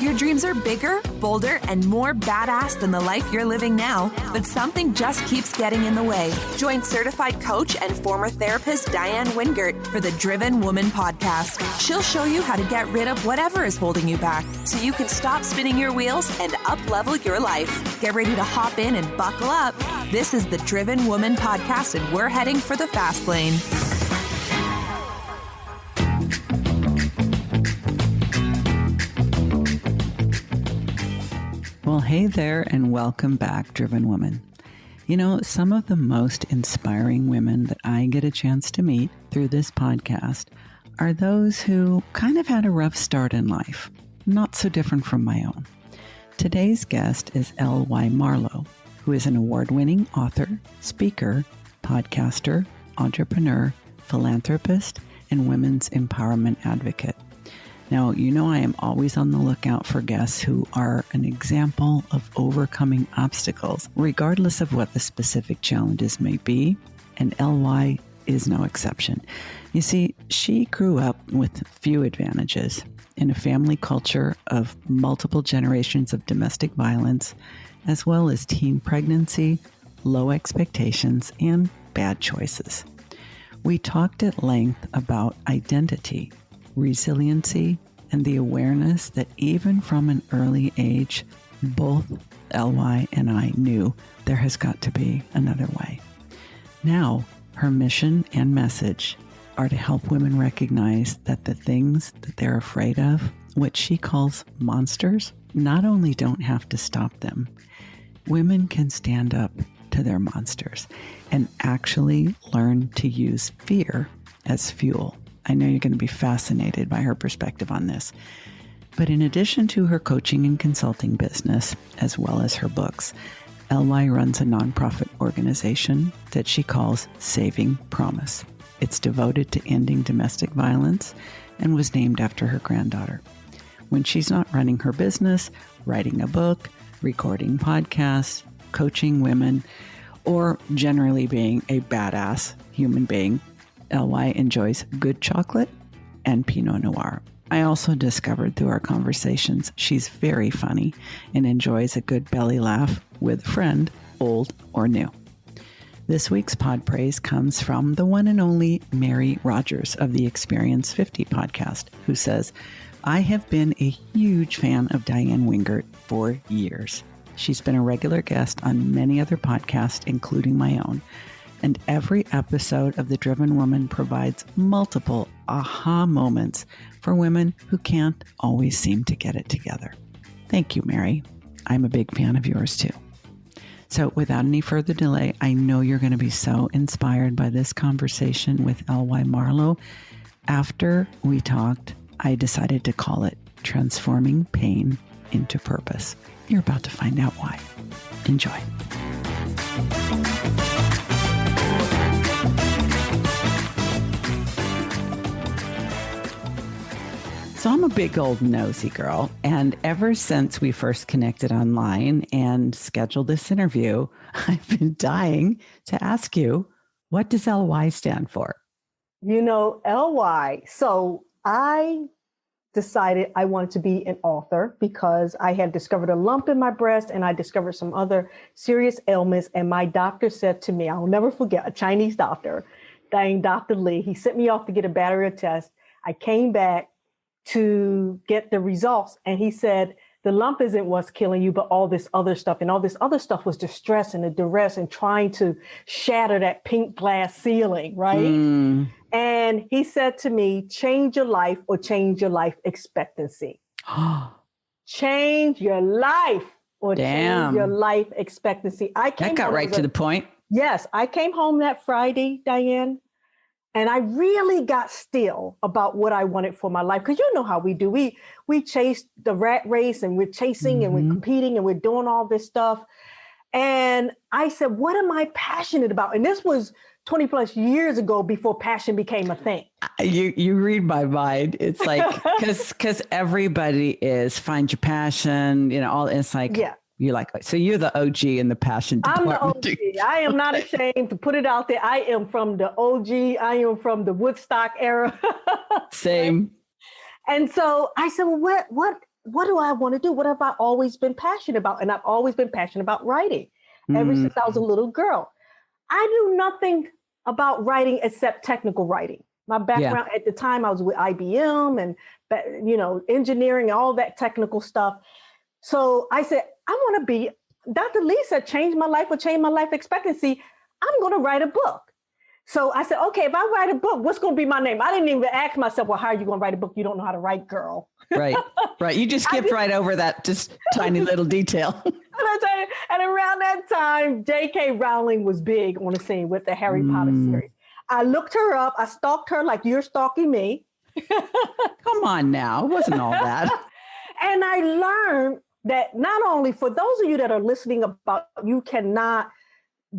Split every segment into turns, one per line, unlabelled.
Your dreams are bigger, bolder, and more badass than the life you're living now, but something just keeps getting in the way. Join certified coach and former therapist Diane Wingert for the Driven Woman podcast. She'll show you how to get rid of whatever is holding you back so you can stop spinning your wheels and up-level your life. Get ready to hop in and buckle up. This is the Driven Woman podcast, and we're heading for the fast lane.
Well, hey there, and welcome back, Driven Woman. You know, some of the most inspiring women that I get a chance to meet through this podcast are those who kind of had a rough start in life, not so different from my own. Today's guest is LY Marlow, who is an award-winning author, speaker, podcaster, entrepreneur, philanthropist, and women's empowerment advocate. Now, you know I am always on the lookout for guests who are an example of overcoming obstacles, regardless of what the specific challenges may be, and LY is no exception. You see, she grew up with few advantages in a family culture of multiple generations of domestic violence, as well as teen pregnancy, low expectations, and bad choices. We talked at length about identity, resiliency, and the awareness that even from an early age, both LY and I knew there has got to be another way. Now, her mission and message are to help women recognize that the things that they're afraid of, what she calls monsters, not only don't have to stop them, women can stand up to their monsters and actually learn to use fear as fuel. I know you're going to be fascinated by her perspective on this. But in addition to her coaching and consulting business, as well as her books, LY runs a nonprofit organization that she calls Saving Promise. It's devoted to ending domestic violence and was named after her granddaughter. When she's not running her business, writing a book, recording podcasts, coaching women, or generally being a badass human being, LY enjoys good chocolate and Pinot Noir. I also discovered through our conversations she's very funny and enjoys a good belly laugh with a friend, old or new. This week's pod praise comes from the one and only Mary Rogers of the Experience 50 podcast, who says, I have been a huge fan of Diane Wingert for years. She's been a regular guest on many other podcasts, including my own. And every episode of The Driven Woman provides multiple aha moments for women who can't always seem to get it together. Thank you, Mary. I'm a big fan of yours too. So without any further delay, I know you're going to be so inspired by this conversation with LY Marlow. After we talked, I decided to call it Transforming Pain into Purpose. You're about to find out why. Enjoy. So I'm a big old nosy girl, and ever since we first connected online and scheduled this interview, I've been dying to ask you, what does LY stand for?
You know, LY. So I decided I wanted to be an author because I had discovered a lump in my breast and I discovered some other serious ailments. And my doctor said to me, I'll never forget, a Chinese doctor, Dr. Lee, he sent me off to get a battery of tests. I came back to get the results. And he said, the lump isn't what's killing you, but all this other stuff. And all this other stuff was distress and the duress and trying to shatter that pink glass ceiling, right? And he said to me, change your life or change your life expectancy. Change your life or change your life expectancy.
That got right to the point.
Yes, I came home that Friday, Diane, and I really got still about what I wanted for my life. Because you know how we do. We chase the rat race and we're chasing and we're competing and we're doing all this stuff. And I said, what am I passionate about? And this was 20 plus years ago before passion became a thing.
You read my mind. It's like, because everybody is find your passion, you know, all it's like,
yeah.
You like, so you're the OG in the passion department.
I'm the OG. I am not ashamed to put it out there. I am from the OG. I am from the Woodstock era.
Same.
And so I said, well, what do I want to do? What have I always been passionate about? And I've always been passionate about writing ever since I was a little girl. I knew nothing about writing except technical writing. My background at the time, I was with IBM and, engineering, all that technical stuff. So I said, I want to be, Dr. Lee said, change my life or change my life expectancy. I'm going to write a book. So I said, okay, if I write a book, what's going to be my name? I didn't even ask myself, well, how are you going to write a book? You don't know how to write, girl.
Right. You just skipped right over that just tiny little detail.
And around that time, J.K. Rowling was big on the scene with the Harry Potter series. I looked her up. I stalked her like you're stalking me.
Come on now. It wasn't all that.
And I learned that not only for those of you that are listening about you cannot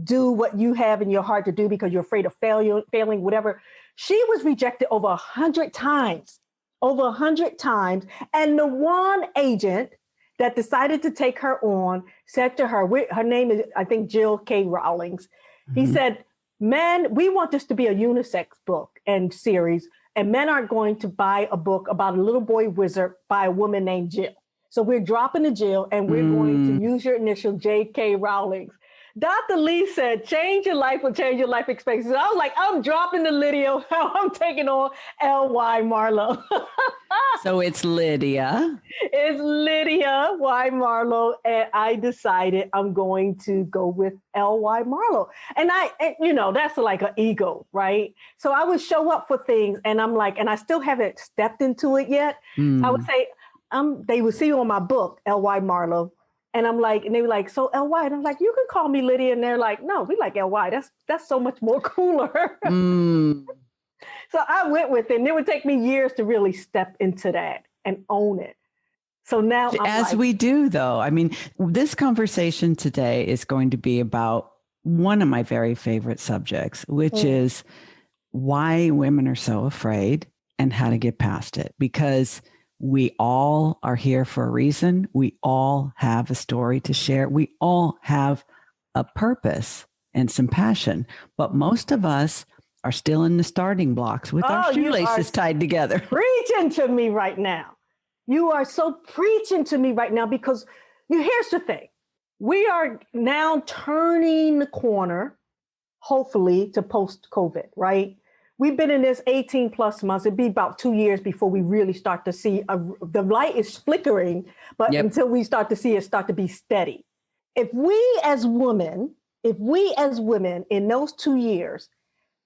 do what you have in your heart to do because you're afraid of failing, whatever. She was rejected over 100 times. And the one agent that decided to take her on said to her, her name is, I think, Jill K. Rowlings. He said, men, we want this to be a unisex book and series, and men aren't going to buy a book about a little boy wizard by a woman named Jill. So we're dropping the Jill and we're going to use your initial J.K. Rowlings. Dr. Lee said, change your life or change your life expectancy. I was like, I'm dropping the Lydia. I'm taking on LY Marlow.
So it's Lydia.
It's Lydia Y. Marlow. And I decided I'm going to go with LY Marlow. And that's like an ego, right? So I would show up for things and I'm like, and I still haven't stepped into it yet. I would say, they would see on my book, LY Marlow. And I'm like, and they were like, so LY. And I'm like, you can call me Lydia. And they're like, no, we like LY. That's so much more cooler. So I went with it. And it would take me years to really step into that and own it. So now
we do, though. I mean, this conversation today is going to be about one of my very favorite subjects, which is why women are so afraid and how to get past it. Because we all are here for a reason. We all have a story to share. We all have a purpose and some passion. But most of us are still in the starting blocks with our shoelaces tied together.
Preaching to me right now. You are so preaching to me right now because here's the thing. We are now turning the corner, hopefully, to post-COVID, right? We've been in this 18 plus months. It'd be about 2 years before we really start to see the light is flickering, but until we start to see it start to be steady. If we as women in those 2 years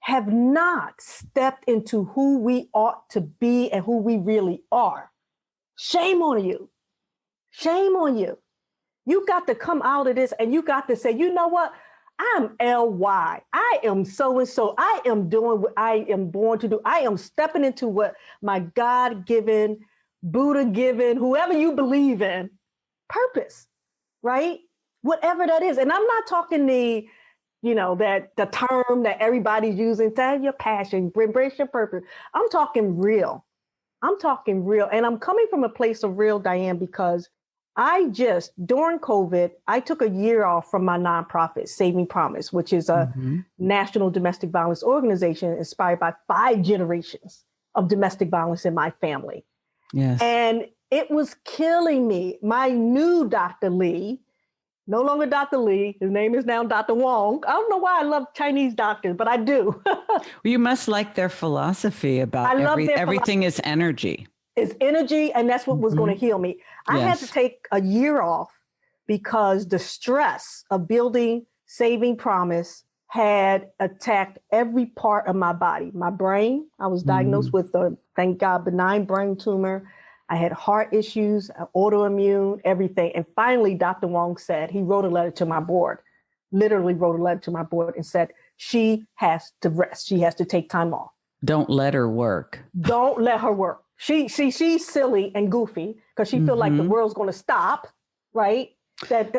have not stepped into who we ought to be and who we really are, shame on you. Shame on you. You got to come out of this and you got to say, you know what? I'm LY. I am so-and-so. I am doing what I am born to do. I am stepping into what my God-given, Buddha-given, whoever you believe in, purpose, right? Whatever that is. And I'm not talking the term that everybody's using, tell your passion, embrace your purpose. I'm talking real. And I'm coming from a place of real, Diane, because during COVID, I took a year off from my nonprofit, Saving Promise, which is a national domestic violence organization inspired by 5 generations of domestic violence in my family.
Yes.
And it was killing me. My new Dr. Lee, no longer Dr. Lee, his name is now Dr. Wong. I don't know why I love Chinese doctors, but I do.
You must like their philosophy about everything is energy.
It's energy, and that's what was going to heal me. I had to take a year off because the stress of building Saving Promise had attacked every part of my body. My brain, I was diagnosed with a, thank God, benign brain tumor. I had heart issues, autoimmune, everything. And finally, Dr. Wong said, he wrote a letter to my board, literally wrote a letter to my board and said, she has to rest. She has to take time off.
Don't let her work.
Don't let her work. She's silly and goofy because she feels like the world's going to stop, right? That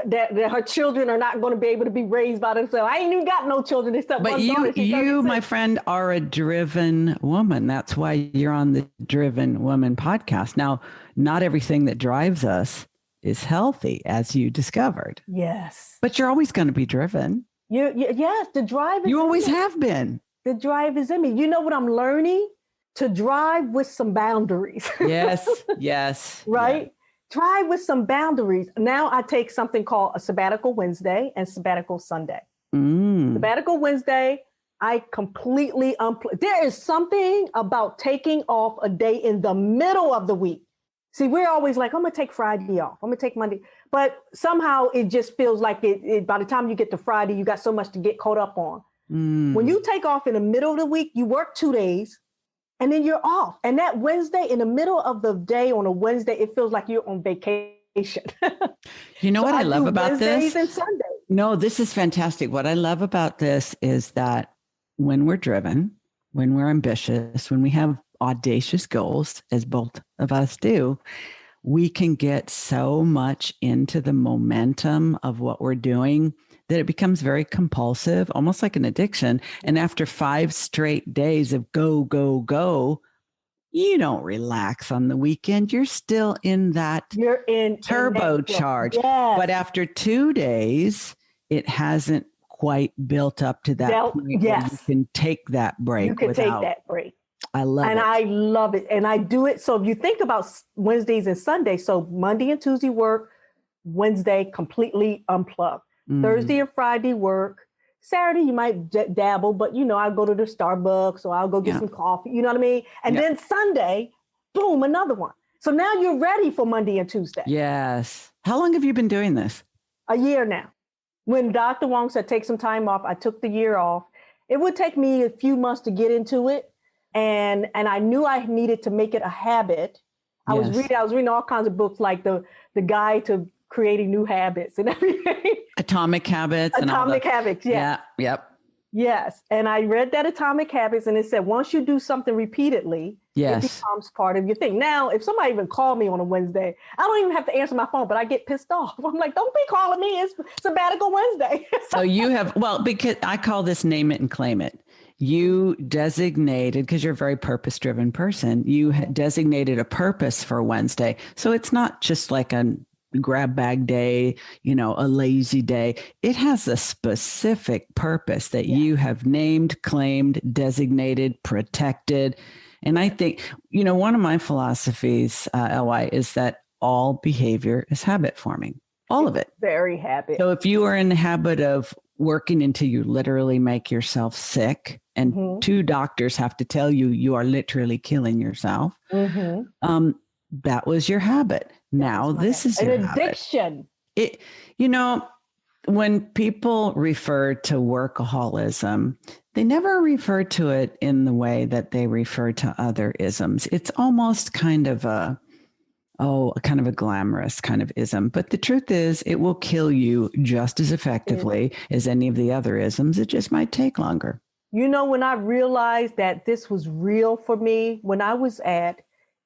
her children are not going to be able to be raised by themselves. I ain't even got no children except
but
one daughter.
You, my friend, are a driven woman. That's why you're on the Driven Woman podcast. Now, not everything that drives us is healthy, as you discovered.
Yes.
But you're always going to be driven.
Yes, the drive is
You always have been.
The drive is in me. You know what I'm learning? To drive with some boundaries.
Yes, yes.
Right?
Yeah.
try with some boundaries. Now I take something called a sabbatical Wednesday and sabbatical Sunday. Sabbatical Wednesday, I completely There is something about taking off a day in the middle of the week. See, we're always like, I'm going to take Friday off. I'm going to take Monday. But somehow it just feels like by the time you get to Friday, you got so much to get caught up on. When you take off in the middle of the week, you work 2 days and then you're off. And that Wednesday, in the middle of the day on a Wednesday, it feels like you're on vacation.
You know what I love about
Wednesdays
this?
and Sundays.
No, this is fantastic. What I love about this is that when we're driven, when we're ambitious, when we have audacious goals, as both of us do, we can get so much into the momentum of what we're doing that it becomes very compulsive, almost like an addiction. And after 5 straight days of go, go, go, you don't relax on the weekend. You're still in that turbocharge.
Yes.
But after 2 days, it hasn't quite built up to that point where you can take that break.
You can take that break.
I love it.
And I love it. And I do it. So if you think about Wednesdays and Sundays, so Monday and Tuesday work, Wednesday completely unplug. Thursday and Friday work. Saturday, you might dabble, but I'll go to the Starbucks or I'll go get some coffee. You know what I mean? And then Sunday, boom, another one. So now you're ready for Monday and Tuesday.
Yes. How long have you been doing this?
A year now. When Dr. Wong said take some time off, I took the year off. It would take me a few months to get into it. And I knew I needed to make it a habit. I was reading all kinds of books, like the guide to creating new habits and everything.
Atomic Habits.
Atomic Habits,
yeah. Yep.
Yes. And I read that Atomic Habits, and it said once you do something repeatedly, it becomes part of your thing. Now, if somebody even called me on a Wednesday, I don't even have to answer my phone, but I get pissed off. I'm like, don't be calling me. It's sabbatical Wednesday.
So you have, because I call this name it and claim it. You designated, because you're a very purpose-driven person, you designated a purpose for Wednesday. So it's not just like a grab bag day, a lazy day. It has a specific purpose that you have named, claimed, designated, protected. And I think, one of my philosophies, LY, is that all behavior is habit forming, all of it.
Very habit.
So if you are in the habit of working until you literally make yourself sick, and 2 doctors have to tell you you are literally killing yourself, that was your habit. Now this is your
addiction.
It, when people refer to workaholism, they never refer to it in the way that they refer to other isms. It's almost kind of a glamorous kind of ism. But the truth is, it will kill you just as effectively as any of the other isms. It just might take longer.
When I realized that this was real for me, when I was at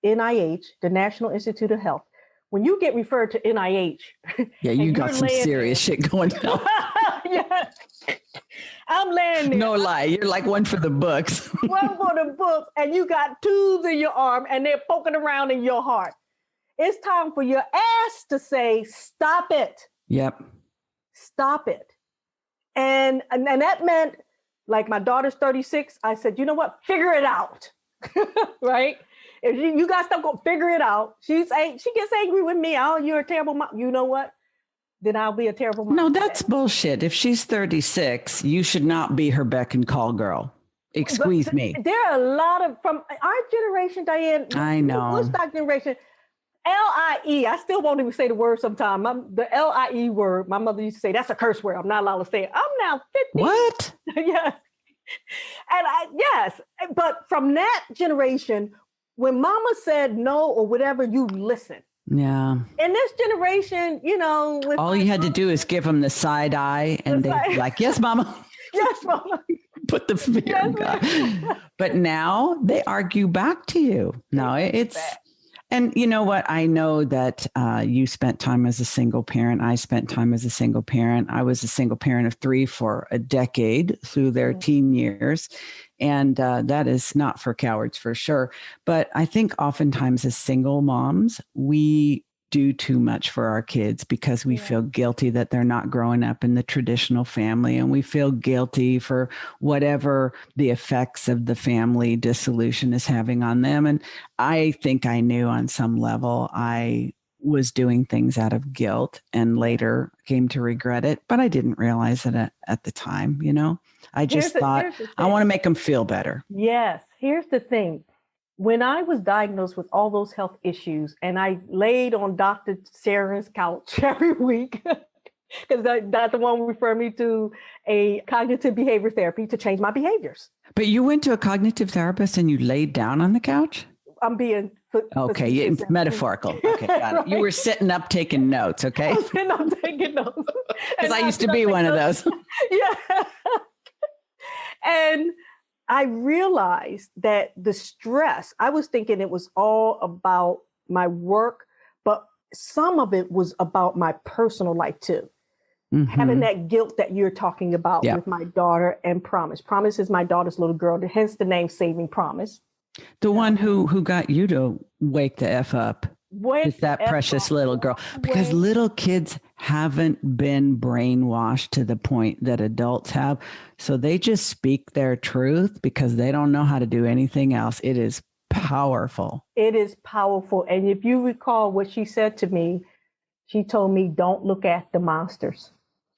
NIH, the National Institute of Health, when you get referred to NIH.
Yeah, you got some serious shit going on.
Yeah. I'm laying there.
No lie. You're like one for the books.
One for the books, and you got tubes in your arm and they're poking around in your heart. It's time for your ass to say, stop it.
Yep.
Stop it. And that meant, like, my daughter's 36. I said, you know what? Figure it out. Right? If you guys don't go figure it out, she gets angry with me. Oh, you're a terrible mom. You know what? Then I'll be a terrible mom.
No, that's bullshit. If she's 36, you should not be her beck and call girl. Excuse me.
There are a lot of, from our generation, Diane.
I know.
Woodstock generation. LIE. I still won't even say the word sometimes. The LIE word, my mother used to say, that's a curse word. I'm not allowed to say it. I'm now 50.
What?
Yes. And yes. But from that generation, when mama said no or whatever, you listen.
Yeah.
In this generation,
all you had to do is give them the side eye and they're like, yes, mama.
Yes, mama.
Put the fear in God. But now they argue back to you. No, it's, and you know what? I know that you spent time as a single parent. I spent time as a single parent. I was a single parent of 3 for a decade through their teen years. And that is not for cowards for sure. But I think oftentimes as single moms, we do too much for our kids because we feel guilty that they're not growing up in the traditional family. And we feel guilty for whatever the effects of the family dissolution is having on them. And I think I knew on some level I was doing things out of guilt and later came to regret it, but I didn't realize it at the time, I just thought, I want to make them feel better.
Yes. Here's the thing. When I was diagnosed with all those health issues and I laid on Dr. Sharon's couch every week, because Dr. one referred me to a cognitive behavior therapy to change my behaviors.
But you went to a cognitive therapist and you laid down on the couch?
I'm being
okay, metaphorical. Okay, got it. Right. You were sitting up taking notes, okay?
I was sitting up taking notes.
Because I used to be one of those.
Yeah. And I realized that the stress, I was thinking it was all about my work, but some of it was about my personal life too. Mm-hmm. Having that guilt that you're talking about with my daughter and Promise. Promise is my daughter's little girl, hence the name Saving Promise.
The one who got you to wake the F up. Is that precious little girl. Because little kids haven't been brainwashed to the point that adults have. So they just speak their truth because they don't know how to do anything else. It is powerful. It is powerful. And if you recall what she said to me, she told me, don't look at the monsters.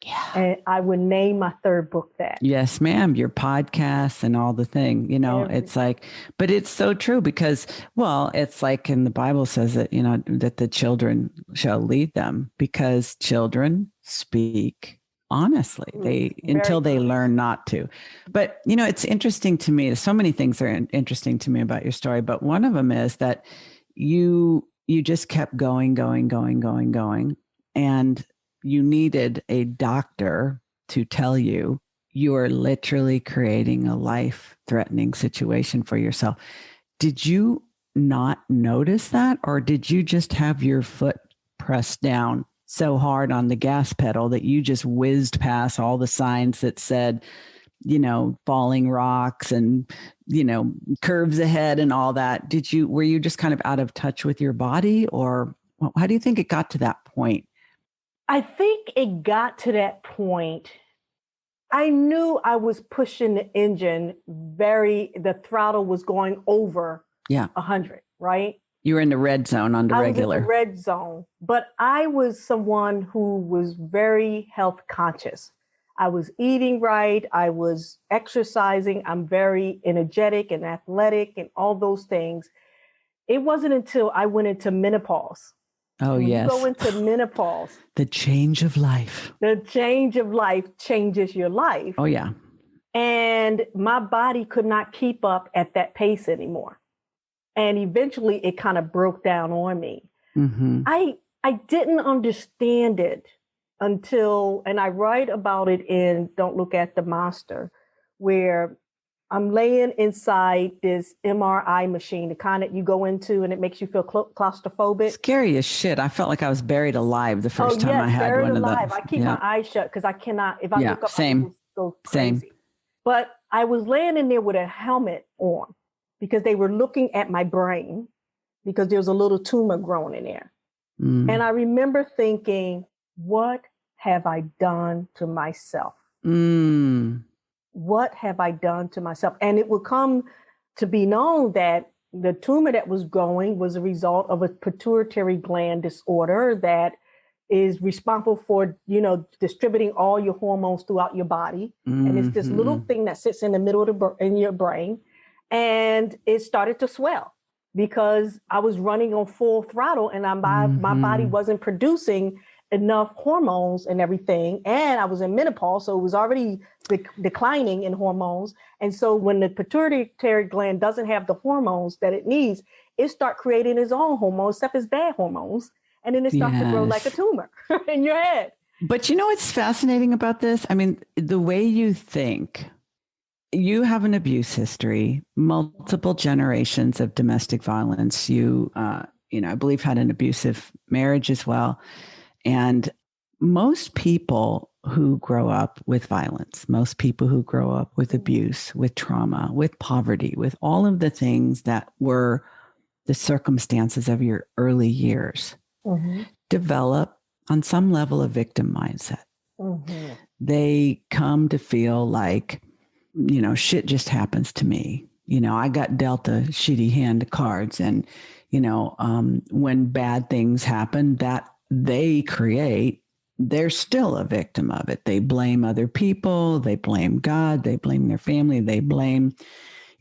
Yeah. And I would name my third book that. Yes, ma'am. Your podcast and all the thing, it's like, but it's so true because, it's like in the Bible says that, that the children shall lead them because children speak honestly, until they learn not to. But, it's interesting to me. So many things are interesting to me about your story, but one of them is that you just kept going. And you needed a doctor to tell you are literally creating a life-threatening situation for yourself. Did you not notice that? Or did you just have your foot pressed down so hard on the gas pedal that you just whizzed past all the signs that said, falling rocks and, curves ahead and all that? Were you just kind of out of touch with your body? Or how do you think it got to that point? I think it got to that point. I knew I was pushing the engine the throttle was going over 100, right? You were in the red zone on the regular. I was in the red zone, but I was someone who was very health conscious. I was eating right. I was exercising. I'm very energetic and athletic and all those things. It wasn't until I went into menopause. Oh, when yes. You go into menopause. The change of life. The change of life changes your life. Oh, yeah. And my body could not keep up at that pace anymore. And eventually it kind of broke down on me. Mm-hmm. I didn't understand it until, and I write about it in Don't Look at the Monster, where I'm laying inside this MRI machine, the kind that you go into and it makes you feel claustrophobic. Scary as shit. I felt like I was buried alive the first time I had one of those. I keep my eyes shut because I cannot, if I look up, I just go crazy. Same. But I was laying in there with a helmet on because they were looking at my brain because there was a little tumor growing in there. Mm. And I remember thinking, what have I done to myself? Mm. What have I done to myself? And it would come to be known that the tumor that was growing was a result of a pituitary gland disorder that is responsible for, distributing all your hormones throughout your body. Mm-hmm. And it's this little thing that sits in the middle of in your brain. And it started to swell because I was running on full throttle and my body wasn't producing enough hormones and everything. And I was in menopause, so it was already declining in hormones. And so when the pituitary gland doesn't have the hormones that it needs, it starts creating its own hormones, except it's bad hormones. And then it starts to grow like a tumor in your head. But what's fascinating about this? I mean, the way you think, you have an abuse history, multiple generations of domestic violence. You, I believe had an abusive marriage as well. And most people who grow up with violence, most people who grow up with abuse, with trauma, with poverty, with all of the things that were the circumstances of your early years, develop on some level a victim mindset. Mm-hmm. They come to feel like, shit just happens to me. I got dealt a shitty hand of cards and, when bad things happen that they create, they're still a victim of it. They blame other people. They blame God. They blame their family. They blame,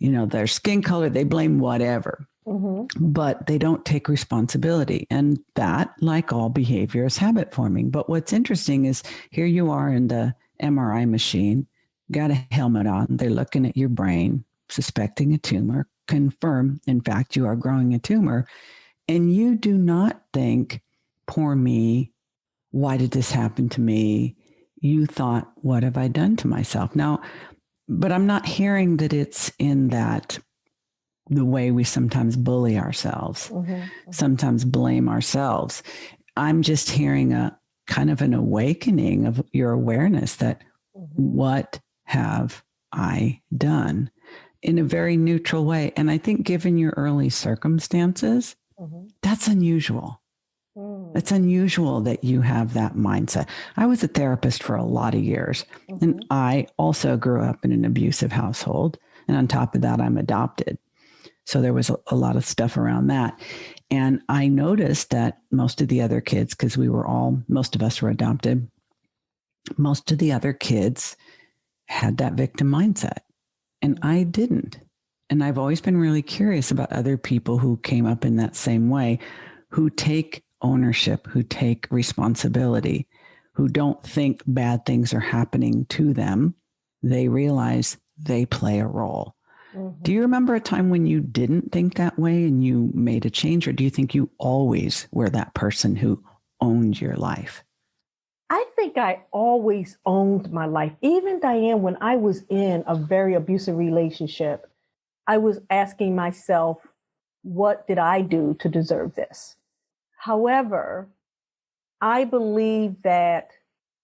their skin color. They blame whatever. Mm-hmm. But they don't take responsibility. And that, like all behavior, is habit forming. But what's interesting is here you are in the MRI machine, got a helmet on. They're looking at your brain, suspecting a tumor, confirm, in fact, you are growing a tumor. And you do not think, poor me, why did this happen to me? You thought, what have I done to myself? Now, but I'm not hearing that it's in that the way we sometimes bully ourselves, sometimes blame ourselves. I'm just hearing a kind of an awakening of your awareness that what have I done in a very neutral way? And I think given your early circumstances, that's unusual. It's unusual that you have that mindset. I was a therapist for a lot of years, and I also grew up in an abusive household. And on top of that, I'm adopted. So there was a lot of stuff around that. And I noticed that most of the other kids, because most of us were adopted, most of the other kids had that victim mindset. And I didn't. And I've always been really curious about other people who came up in that same way, who take ownership, who take responsibility, who don't think bad things are happening to them. They realize they play a role. Do you remember a time when you didn't think that way and you made a change, or do you think you always were that person who owned your life?
I think I always owned my life. Even Diane, when I was in a very abusive relationship, I was asking myself, what did I do to deserve this? However, I believe that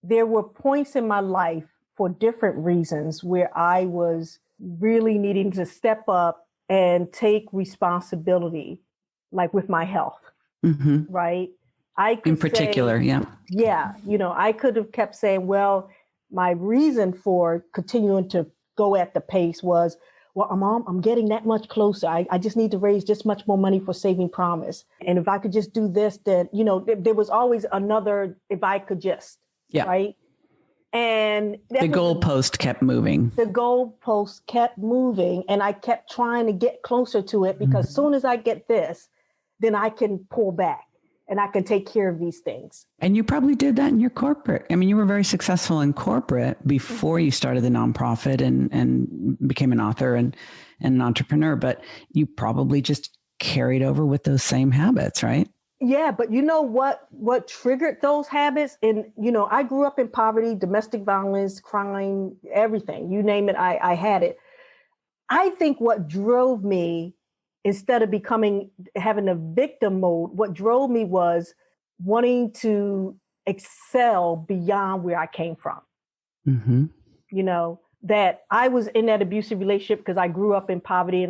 there were points in my life for different reasons where I was really needing to step up and take responsibility, like with my health, right? I could
in particular,
I could have kept saying, well, my reason for continuing to go at the pace was, well, Mom, I'm getting that much closer. I just need to raise this much more money for Saving Promise. And if I could just do this, then, there was always another, if I could just, right? And
the goalpost kept moving.
The goalpost kept moving, and I kept trying to get closer to it because as soon as I get this, then I can pull back and I can take care of these things.
And you probably did that in your corporate. I mean, you were very successful in corporate before you started the nonprofit and became an author and an entrepreneur, but you probably just carried over with those same habits, right?
Yeah, but you know what triggered those habits? And, I grew up in poverty, domestic violence, crime, everything, you name it, I had it. I think what drove me, instead of having a victim mode, what drove me was wanting to excel beyond where I came from. That I was in that abusive relationship because I grew up in poverty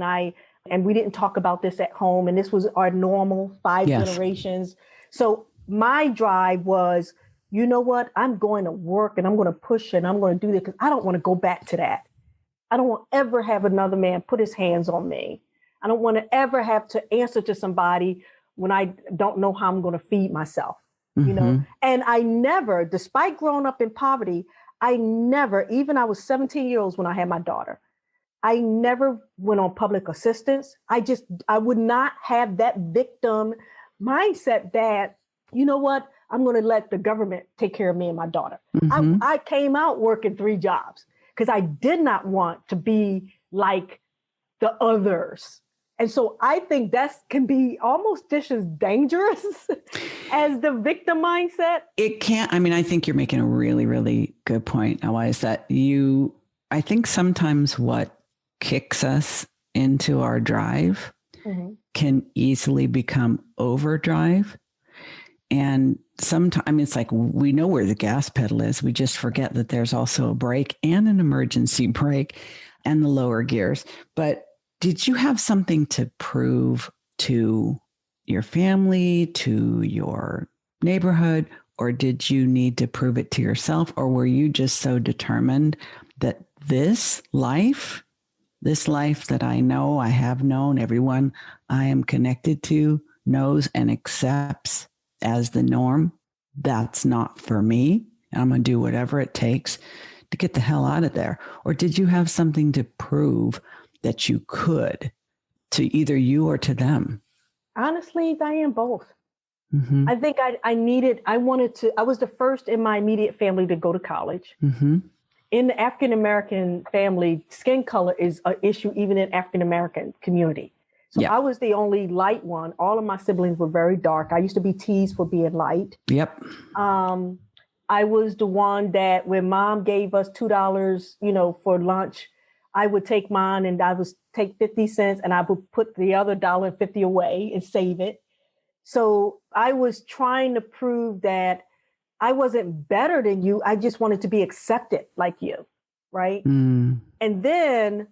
and we didn't talk about this at home. And this was our normal 5 generations. So my drive was, you know what? I'm going to work and I'm going to push and I'm going to do this because I don't want to go back to that. I don't want to ever have another man put his hands on me. I don't want to ever have to answer to somebody when I don't know how I'm going to feed myself, And I never, despite growing up in poverty, I was 17 years old when I had my daughter. I never went on public assistance. I would not have that victim mindset that, you know what, I'm going to let the government take care of me and my daughter. I came out working 3 jobs because I did not want to be like the others. And so I think that can be almost just as dangerous as the victim mindset.
It can't. I mean, I think you're making a really, really good point. Why is that I think sometimes what kicks us into our drive can easily become overdrive. And sometimes it's like we know where the gas pedal is. We just forget that there's also a brake and an emergency brake and the lower gears. But did you have something to prove to your family, to your neighborhood, or did you need to prove it to yourself? Or were you just so determined that this life this life that I know, I have known, everyone I am connected to knows and accepts as the norm, that's not for me. I'm going to do whatever it takes to get the hell out of there? Or did you have something to prove that you could to either you or to them?
Honestly, Diane, both.
Mm-hmm.
I think I was the first in my immediate family to go to college.
Mm-hmm.
In the African-American family, skin color is an issue even in African-American community. So
Yep.
I was the only light one. All of my siblings were very dark. I used to be teased for being light.
Yep.
I was the one that when mom gave us $2, for lunch, I would take mine and I would take 50 cents and I would put the other $1.50 away and save it. So I was trying to prove that I wasn't better than you. I just wanted to be accepted like you, right?
Mm.
And then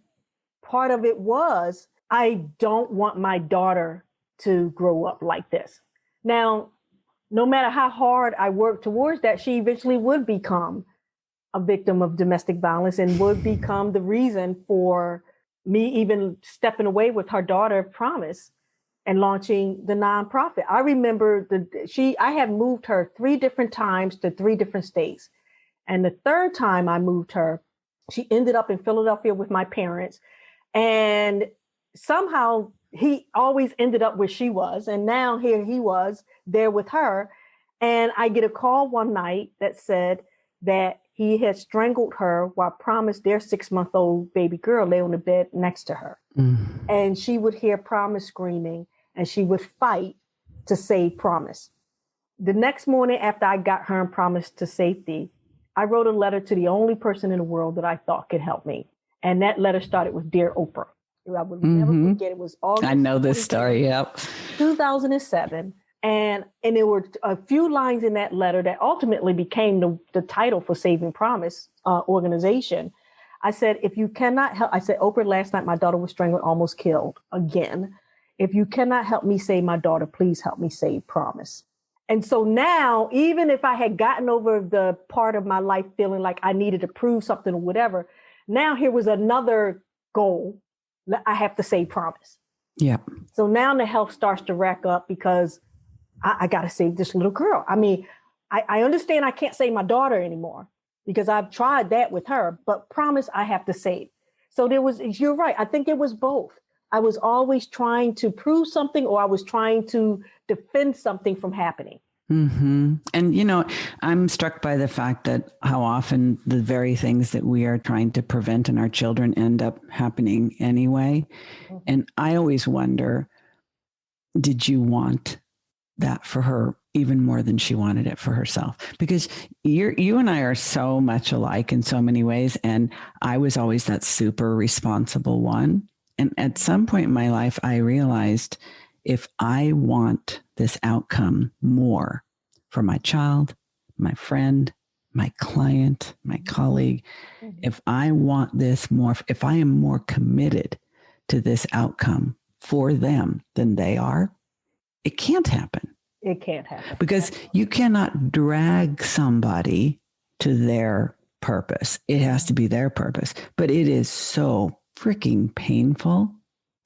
part of it was, I don't want my daughter to grow up like this. Now, no matter how hard I worked towards that, she eventually would become a victim of domestic violence and would become the reason for me even stepping away with her daughter, Promise, and launching the nonprofit. I remember I had moved her 3 different times to 3 different states. And the third time I moved her, she ended up in Philadelphia with my parents. And somehow he always ended up where she was. And now here he was there with her. And I get a call one night that said that he had strangled her while Promise, their 6-month-old baby girl, lay on the bed next to her. Mm. And she would hear Promise screaming and she would fight to save Promise. The next morning after I got her and Promise to safety, I wrote a letter to the only person in the world that I thought could help me. And that letter started with Dear Oprah. I would never forget. It was August.
I know this story. Yep.
2007. And there were a few lines in that letter that ultimately became the title for Saving Promise organization. I said, if you cannot help, I said, Oprah, last night my daughter was strangled, almost killed again. If you cannot help me save my daughter, please help me save Promise. And so now, even if I had gotten over the part of my life feeling like I needed to prove something or whatever, now here was another goal. I have to save Promise.
Yeah.
So now the health starts to rack up because I got to save this little girl. I mean, I understand I can't save my daughter anymore because I've tried that with her, but Promise I have to save. So you're right. I think it was both. I was always trying to prove something or I was trying to defend something from happening.
Mm-hmm. And, I'm struck by the fact that how often the very things that we are trying to prevent in our children end up happening anyway. Mm-hmm. And I always wonder, did you want that for her even more than she wanted it for herself? Because you and I are so much alike in so many ways. And I was always that super responsible one. And at some point in my life, I realized if I want this outcome more for my child, my friend, my client, my colleague, if I want this more, if I am more committed to this outcome for them than they are, it can't happen.
It can't happen.
Because you cannot drag somebody to their purpose. It has to be their purpose. But it is so freaking painful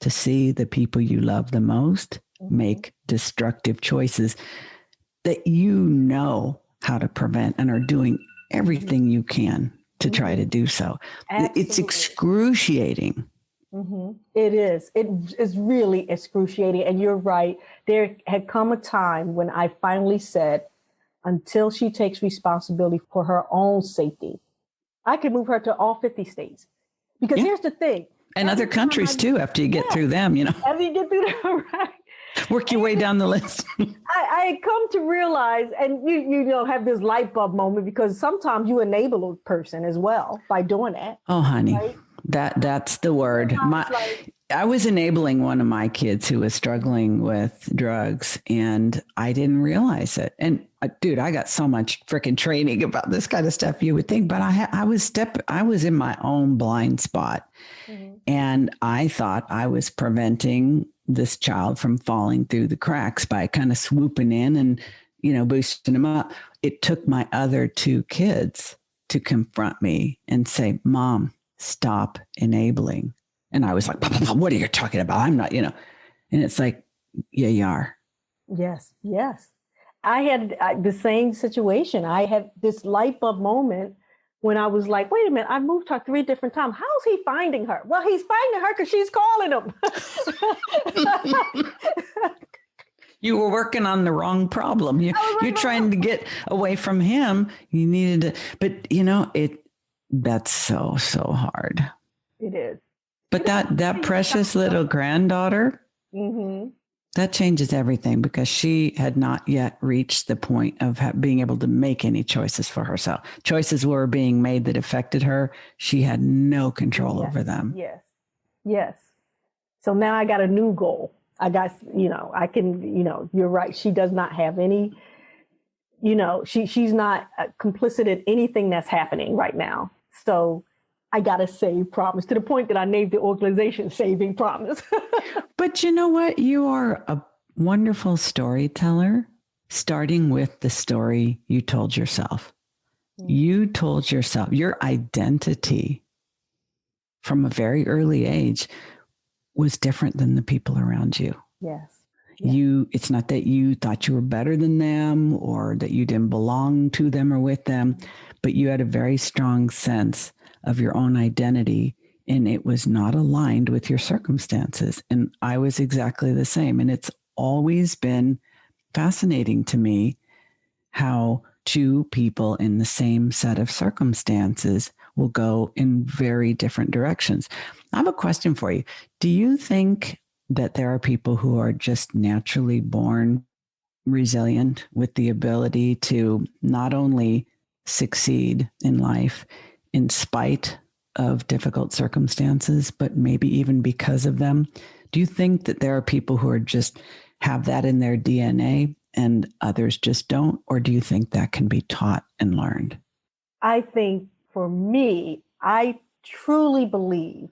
to see the people you love the most make destructive choices that you know how to prevent and are doing everything you can to try to do so. Absolutely. It's excruciating.
Mm-hmm. It is. It is really excruciating. And you're right. There had come a time when I finally said, until she takes responsibility for her own safety, I could move her to all 50 states. Because here's the thing.
And other countries too, after you get through them,
After you get through them, right.
Work your way down the list.
I had come to realize, and you have this light bulb moment, because sometimes you enable a person as well by doing that.
Oh, honey,
right?
that's the word. I was enabling one of my kids who was struggling with drugs, and I didn't realize it. And dude, I got so much freaking training about this kind of stuff, you would think, but I was in my own blind spot, and I thought I was preventing this child from falling through the cracks by kind of swooping in and, boosting him up. It took my other 2 kids to confront me and say, Mom, stop enabling. And I was like, what are you talking about? I'm not, and it's like, yeah, you are.
Yes, yes. I had the same situation. I had this light bulb moment when I was like, wait a minute, I moved her 3 different times. How's he finding her? Well, he's finding her because she's calling him.
You were working on the wrong problem. You're trying to get away from him. You needed to, but that's so hard.
It is.
But that precious little granddaughter,
mm-hmm.
that changes everything because she had not yet reached the point of being able to make any choices for herself. Choices were being made that affected her. She had no control over them.
Yes. Yes. So now I got a new goal. I got, I can, you're right. She does not have any, she's not complicit in anything that's happening right now. So I got to save Promise, to the point that I named the organization Saving Promise.
But you know what? You are a wonderful storyteller, starting with the story you told yourself. Mm-hmm. You told yourself your identity from a very early age was different than the people around you.
Yes.
It's not that you thought you were better than them or that you didn't belong to them or with them, but you had a very strong sense of your own identity, and it was not aligned with your circumstances. And I was exactly the same. And it's always been fascinating to me how 2 people in the same set of circumstances will go in very different directions. I have a question for you. Do you think that there are people who are just naturally born resilient with the ability to not only succeed in life in spite of difficult circumstances, but maybe even because of them? Do you think that there are people who are just have that in their DNA and others just don't? Or do you think that can be taught and learned?
I think for me, I truly believe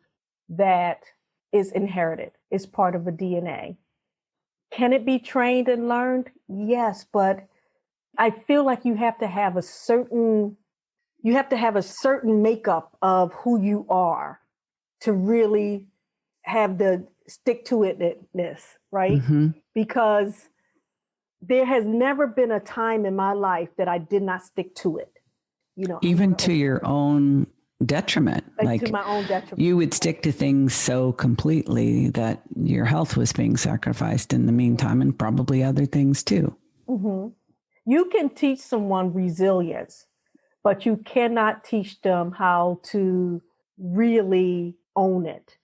that is inherited. It's part of the DNA. Can it be trained and learned? Yes, but I feel like you have to have a certain makeup of who you are to really have the stick to itness, right?
Mm-hmm.
Because there has never been a time in my life that I did not stick to it.
Even to your own detriment.
Like to my own detriment.
You would stick to things so completely that your health was being sacrificed in the meantime, and probably other things too.
Mm-hmm. You can teach someone resilience, but you cannot teach them how to really own it,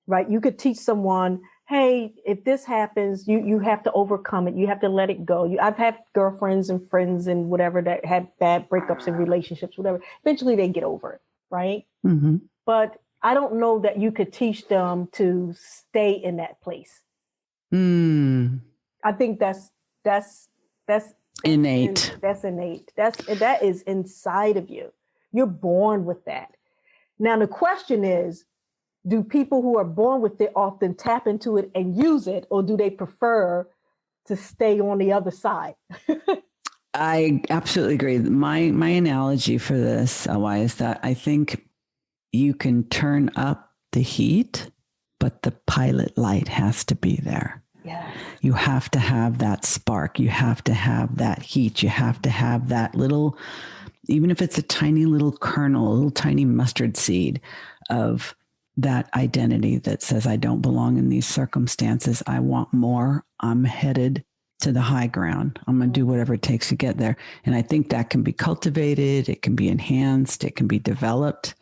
right? You could teach someone, hey, if this happens, you have to overcome it. You have to let it go. I've had girlfriends and friends and whatever that had bad breakups in relationships, whatever. Eventually they get over it, right?
Mm-hmm.
But I don't know that you could teach them to stay in that place. I think that's
innate.
That's innate. That is inside of you. You're born with that. Now the question is, do people who are born with it often tap into it and use it, or do they prefer to stay on the other side?
I absolutely agree. My analogy for this, LY, is that I think you can turn up the heat, but the pilot light has to be there.
Yeah.
You have to have that spark. You have to have that heat. You have to have that little, even if it's a tiny little kernel, a little tiny mustard seed of that identity that says, I don't belong in these circumstances. I want more. I'm headed to the high ground. I'm going to do whatever it takes to get there. And I think that can be cultivated. It can be enhanced. It can be developed.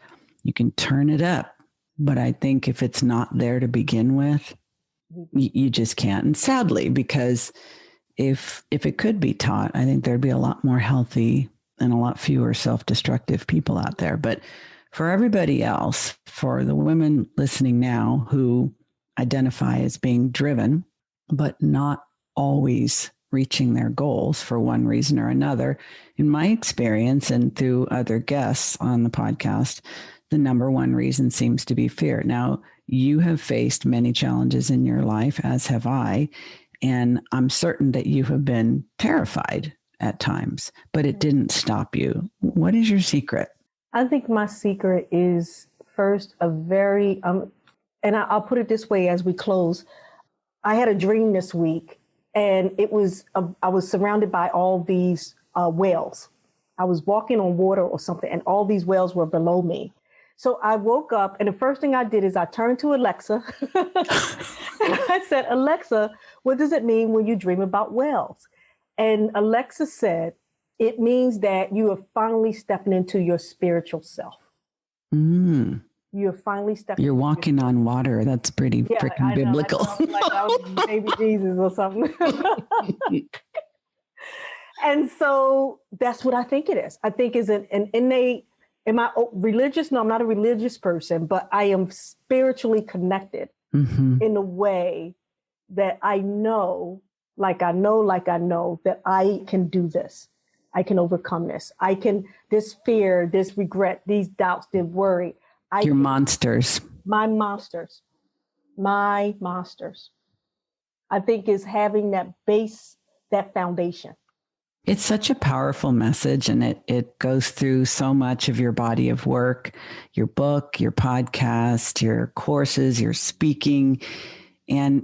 You can turn it up. But I think if it's not there to begin with, you just can't. And sadly, because if it could be taught, I think there'd be a lot more healthy and a lot fewer self-destructive people out there. But for everybody else, for the women listening now who identify as being driven, but not always reaching their goals for one reason or another, in my experience and through other guests on the podcast, the number one reason seems to be fear. Now, you have faced many challenges in your life, as have I, and I'm certain that you have been terrified at times, but it didn't stop you. What is your secret?
I think my secret is first a very, and I'll put it this way as we close. I had a dream this week, and it was I was surrounded by all these whales. I was walking on water or something, and all these whales were below me. So I woke up, and the first thing I did is I turned to Alexa, and I said, Alexa, what does it mean when you dream about whales? And Alexa said, it means that you are finally stepping into your spiritual self. Mm. You're finally stepping.
You're walking on water. That's pretty freaking biblical.
I was baby Jesus or something. And so that's what I think it is. I think is an innate. Am I religious? No, I'm not a religious person, but I am spiritually connected in a way that I know that I can do this. I can overcome this. This fear, this regret, these doubts, this worry.
Your monsters.
My monsters. I think is having that base, that foundation.
It's such a powerful message, and it goes through so much of your body of work, your book, your podcast, your courses, your speaking. And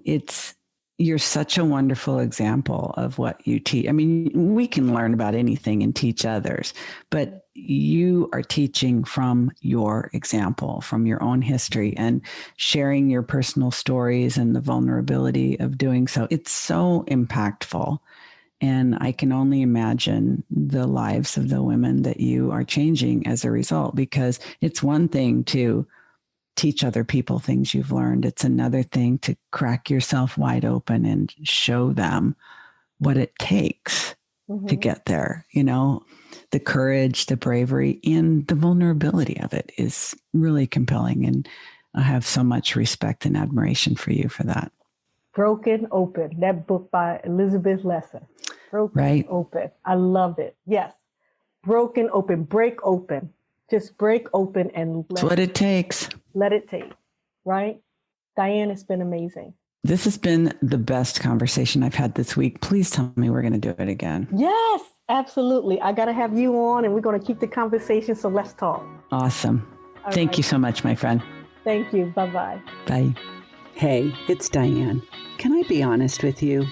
you're such a wonderful example of what you teach. I mean, we can learn about anything and teach others, but you are teaching from your example, from your own history, and sharing your personal stories and the vulnerability of doing so. It's so impactful. And I can only imagine the lives of the women that you are changing as a result, because it's one thing to teach other people things you've learned. It's another thing to crack yourself wide open and show them what it takes to get there. You know, the courage, the bravery, and the vulnerability of it is really compelling. And I have so much respect and admiration for you for that.
Broken Open, that book by Elizabeth Lesser. Broken Open. I love it. Yes. Broken Open, break open. Just break open and
that's what it takes.
Let it take. Right? Diane, it's been amazing.
This has been the best conversation I've had this week. Please tell me we're going to do it again.
Yes, absolutely. I got to have you on, and we're going to keep the conversation. So let's talk.
Awesome. Thank you so much, my friend.
Thank you. Bye-bye.
Bye. Hey, it's Diane. Can I be honest with you?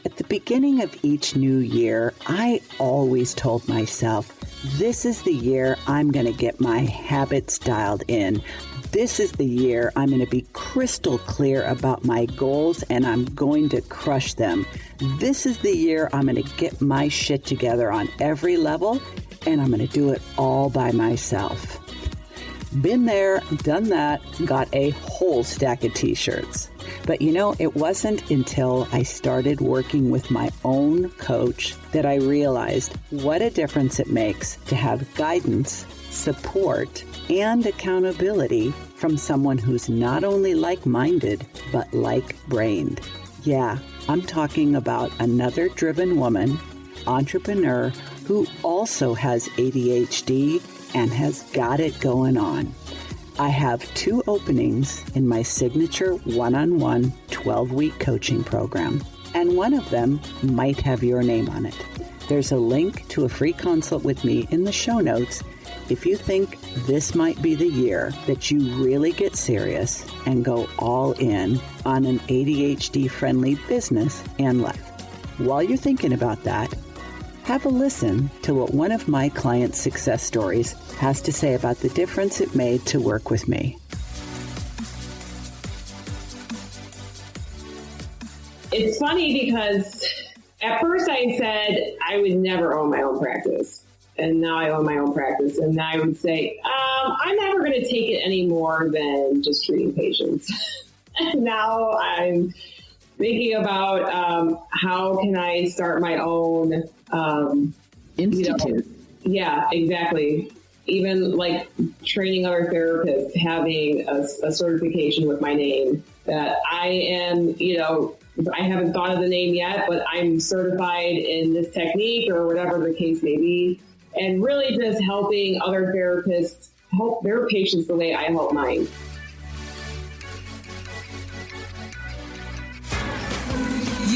At the beginning of each new year, I always told myself, this is the year I'm going to get my habits dialed in. This is the year I'm going to be crystal clear about my goals, and I'm going to crush them. This is the year I'm going to get my shit together on every level, and I'm going to do it all by myself. Been there, done that, got a whole stack of t-shirts. But you know, it wasn't until I started working with my own coach that I realized what a difference it makes to have guidance, support, and accountability from someone who's not only like-minded, but like-brained. Yeah, I'm talking about another driven woman, entrepreneur, who also has ADHD and has got it going on. I have 2 openings in my signature one-on-one 12-week coaching program, and one of them might have your name on it. There's a link to a free consult with me in the show notes if you think this might be the year that you really get serious and go all in on an ADHD-friendly business and life. While you're thinking about that, have a listen to what one of my clients' success stories has to say about the difference it made to work with me.
It's funny because at first I said I would never own my own practice. And now I own my own practice. And I would say, I'm never going to take it any more than just treating patients. And now I'm thinking about how can I start my own
institute.
Yeah, exactly. Even like training other therapists, having a certification with my name that I am, I haven't thought of the name yet, but I'm certified in this technique or whatever the case may be. And really just helping other therapists help their patients the way I help mine.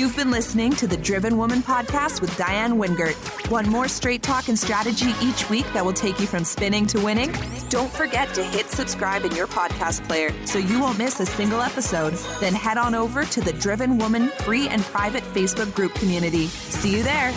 You've been listening to the Driven Woman podcast with Diane Wingert. Want more straight talk and strategy each week that will take you from spinning to winning? Don't forget to hit subscribe in your podcast player so you won't miss a single episode. Then head on over to the Driven Woman free and private Facebook group community. See you there.